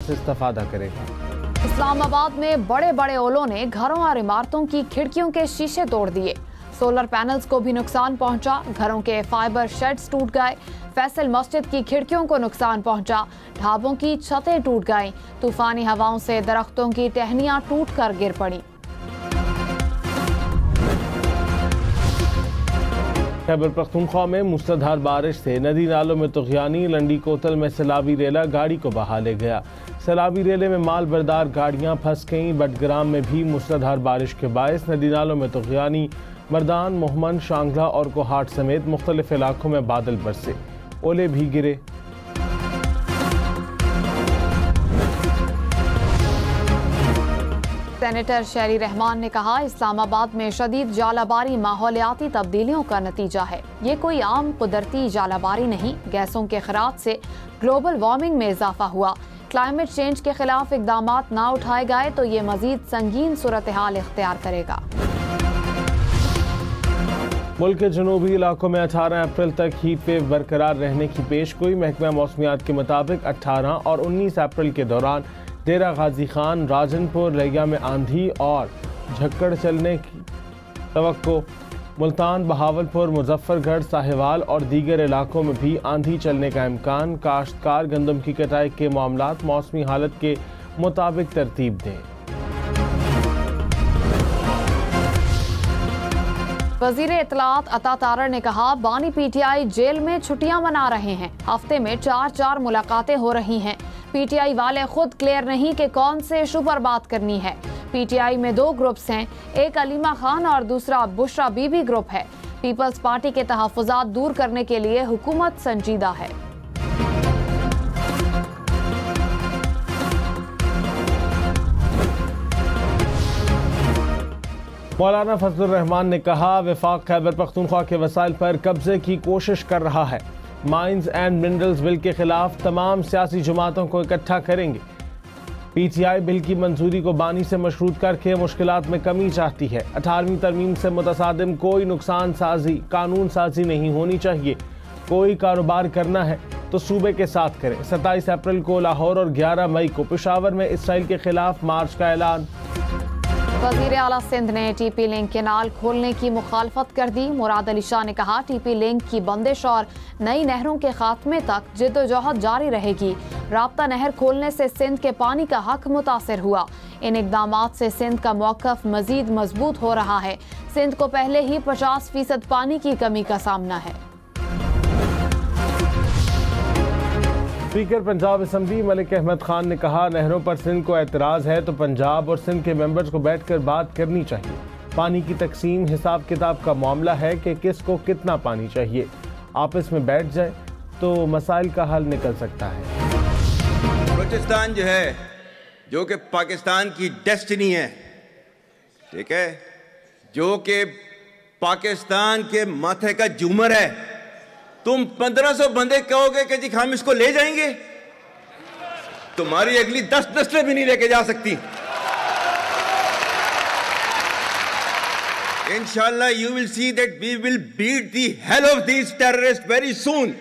से इस्तेफादा करेगा। इस्लामाबाद में बड़े बड़े ओलों ने घरों और इमारतों की खिड़कियों के शीशे तोड़ दिए। सोलर पैनल्स को भी नुकसान पहुंचा। घरों के फाइबर शेड्स टूट गए। फैसल मस्जिद की खिड़कियों को नुकसान पहुंचा। ढाबों की छतें टूट गईं। तूफानी हवाओं से दरख्तों की टहनियां टूटकर गिर पड़ी। खैबर पख्तूनख्वा में मूसलाधार बारिश से नदी नालों में तुग़यानी। लंडी कोतल में सैलाबी रेला गाड़ी को बहा ले गया। सैलाबी रेले में माल बरदार गाड़ियां फंस गईं। बटग्राम में भी मूसलाधार बारिश के बायस नदी नालों में तुग़यानी। मर्दान, मोहम्मद, शांगला और कोहाट समेत मुख्तलिफ इलाकों में बादल बरसे, ओले भी गिरे। सेनेटर शहरी रहमान ने कहा, इस्लामाबाद में शदीद जालाबारी माहौलियाती तब्दीलियों का नतीजा है। ये कोई आम कुदरती जालाबारी नहीं। गैसों के खराज से ग्लोबल वार्मिंग में इजाफा हुआ। क्लाइमेट चेंज के खिलाफ इकदामात ना उठाए गए तो ये मजीद संगीन सूरत हाल इख्तियार करेगा। मुल्क के जनूबी इलाकों में 18 अप्रैल तक हीट वेव बरकरार रहने की पेशगोई। महकमा मौसमियात के मुताबिक 18 और 19 अप्रैल के दौरान डेरा गाजी खान, राजनपुर, रैया में आंधी और झक्कड़ चलने की तवक्को। मुल्तान, बहावलपुर, मुजफ्फरगढ़, साहिवाल और दीगर इलाकों में भी आंधी चलने का इम्कान। काश्तकार गंदम की कटाई के मामलात मौसमी हालत के मुताबिक तरतीब दें। वजीर इत्तलात अता तारड़ ने कहा, बानी PTI जेल में छुट्टियां मना रहे हैं। हफ्ते में 4 मुलाकातें हो रही हैं। PTI वाले खुद क्लियर नहीं कि कौन से इशू पर बात करनी है। PTI में 2 ग्रुप्स हैं, एक अलीमा खान और दूसरा बुशरा बीबी ग्रुप है। पीपल्स पार्टी के तहफ़्फ़ुज़ात दूर करने के लिए हुकूमत संजीदा है। मौलाना फजलुर रहमान ने कहा, वफाक खैबर पख्तूनख्वा के वसाइल पर कब्जे की कोशिश कर रहा है। माइंस एंड मिनरल्स बिल के खिलाफ तमाम सियासी जमातों को इकट्ठा करेंगे। PTI बिल की मंजूरी को बानी से मशरूत करके मुश्किलात में कमी चाहती है। 18वीं तरमीम से मुतसादिम कोई नुकसान साजी, कानून साजी नहीं होनी चाहिए। कोई कारोबार करना है तो सूबे के साथ करें। 27 अप्रैल को लाहौर और 11 मई को पेशावर में इसराइल के खिलाफ मार्च का ऐलान। वज़ीर आला सिंध ने TP लिंक केनाल खोलने की मुखालफत कर दी। मुराद अली शाह ने कहा, TP लिंक की बंदिश और नई नहरों के खात्मे तक जिद्दोजहद जारी रहेगी। राब्ता नहर खोलने से सिंध के पानी का हक मुतासिर हुआ। इन इकदामात से सिंध का मौक़िफ़ मजीद मजबूत हो रहा है। सिंध को पहले ही 50% पानी की कमी का सामना है। स्पीकर पंजाब असम्बली मलिक अहमद खान ने कहा, नहरों पर सिंध को एतराज़ है तो पंजाब और सिंध के मेंबर्स को बैठकर बात करनी चाहिए। पानी की तकसीम हिसाब किताब का मामला है कि किसको कितना पानी चाहिए। आपस में बैठ जाए तो मसाइल का हल निकल सकता है। बलूचिस्तान जो है, जो कि पाकिस्तान की डेस्टिनी है, ठीक है, जो कि पाकिस्तान के माथे का झूमर है, तुम 1500 बंदे कहोगे कि जी हम इसको ले जाएंगे, तुम्हारी अगली 10 नस्लें भी नहीं लेके जा सकती। इंशाल्लाह you will see that we will beat the hell of these terrorists very soon.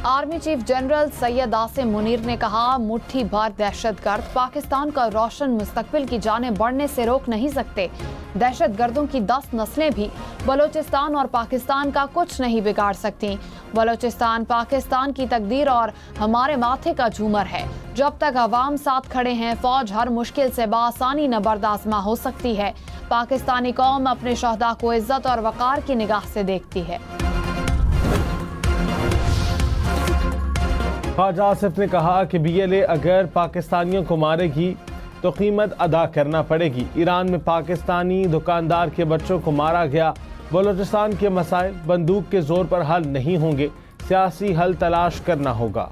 Army chief general Syed Asim Munir ने कहा, मुट्ठी भर दहशतगर्द पाकिस्तान का रोशन मुस्तकबिल की जानेब बढ़ने से रोक नहीं सकते। दहशतगर्दों की 10 नस्लें भी बलूचिस्तान और पाकिस्तान का कुछ नहीं बिगाड़ सकती। बलूचिस्तान पाकिस्तान की तकदीर और हमारे माथे का झूमर है। जब तक अवाम साथ खड़े हैं, फौज हर मुश्किल से बासानी नबर्द आज़मा हो सकती है। पाकिस्तानी कौम अपने शहदा को इज्जत और वक़ार की निगाह से देखती है। ख्वाजा आसिफ ने कहा कि BLA अगर पाकिस्तानियों को मारेगी तो कीमत अदा करना पड़ेगी। ईरान में पाकिस्तानी दुकानदार के बच्चों को मारा गया। बलूचिस्तान के मसाइल बंदूक के जोर पर हल नहीं होंगे, सियासी हल तलाश करना होगा।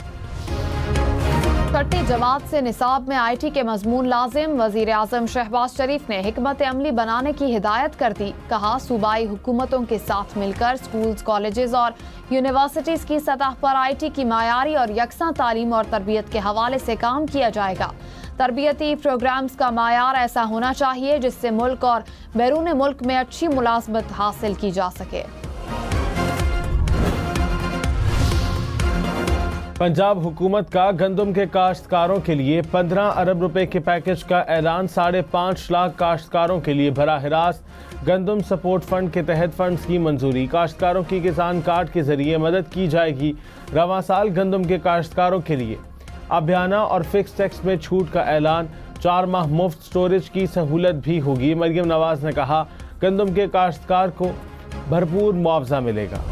छठी जमात से निसाब में IT के मजमून लाजिम। वजीर आजम शहबाज शरीफ ने हिकमत अमली बनाने की हिदायत कर दी। कहा, सूबाई हुकूमतों के साथ मिलकर स्कूल्स, कॉलेजेस और यूनिवर्सिटीज की सतह पर IT की मायारी और यकसा तालीम और तरबियत के हवाले से काम किया जाएगा। तरबियती प्रोग्राम्स का मायार ऐसा होना चाहिए जिससे मुल्क और बैरून मुल्क में अच्छी मुलाजमत हासिल की जा सके। पंजाब हुकूमत का गंदम के काश्तकारों के लिए 15 अरब रुपए के पैकेज का ऐलान। 5.5 लाख काश्तकारों के लिए बराह रास्त गंदम सपोर्ट फंड के तहत फंड्स की मंजूरी। काश्तकारों की किसान कार्ड के जरिए मदद की जाएगी। रवां साल गंदम के काश्तकारों के लिए अभियाना और फिक्स टैक्स में छूट का ऐलान। 4 माह मुफ्त स्टोरेज की सहूलत भी होगी। मरियम नवाज ने कहा, गंदम के काश्तकार को भरपूर मुआवजा मिलेगा।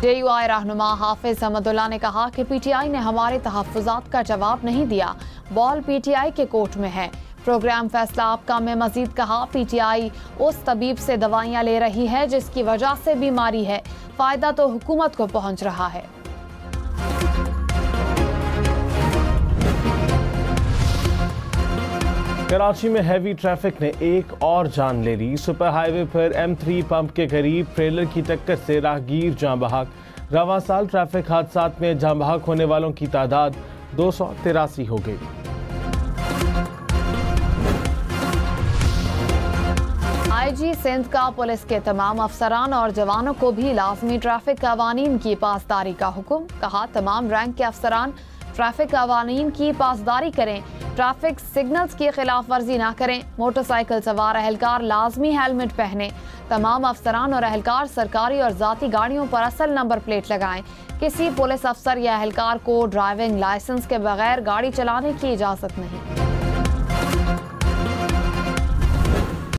JUI रहनुमा हाफिज अहमदुल्ला ने कहा कि PTI ने हमारे तहफ्फुज़ात का जवाब नहीं दिया, बॉल PTI के कोर्ट में है। प्रोग्राम फैसला आपका में मजीद कहा, PTI उस तबीब से दवाइयां ले रही है जिसकी वजह से बीमारी है, फायदा तो हुकूमत को पहुंच रहा है। कराची में हैवी ट्रैफिक ने एक और जान ले ली। सुपर हाईवे पर M3 पंप के करीब ट्रेलर की टक्कर से राहगीर जाँ बहक। रवां साल ट्रैफिक हादसात में जाँ बहक होने वालों की तादाद 283 हो गई। IG सिंध का पुलिस के तमाम अफसरान और जवानों को भी लाजमी ट्रैफिक कवानीन की पासदारी का हुक्म। कहा, तमाम रैंक के अफसरान ट्रैफिक कवानीन की पासदारी करें, ट्रैफिक सिग्नल्स की खिलाफ वर्जी ना करें। मोटरसाइकिल सवार अहलकार लाजमी हेलमेट पहने। तमाम अफसरान और अहलकार सरकारी और जाती गाड़ियों पर असल नंबर प्लेट लगाएं। किसी पुलिस अफसर या अहलकार को ड्राइविंग लाइसेंस के बगैर गाड़ी चलाने की इजाजत नहीं।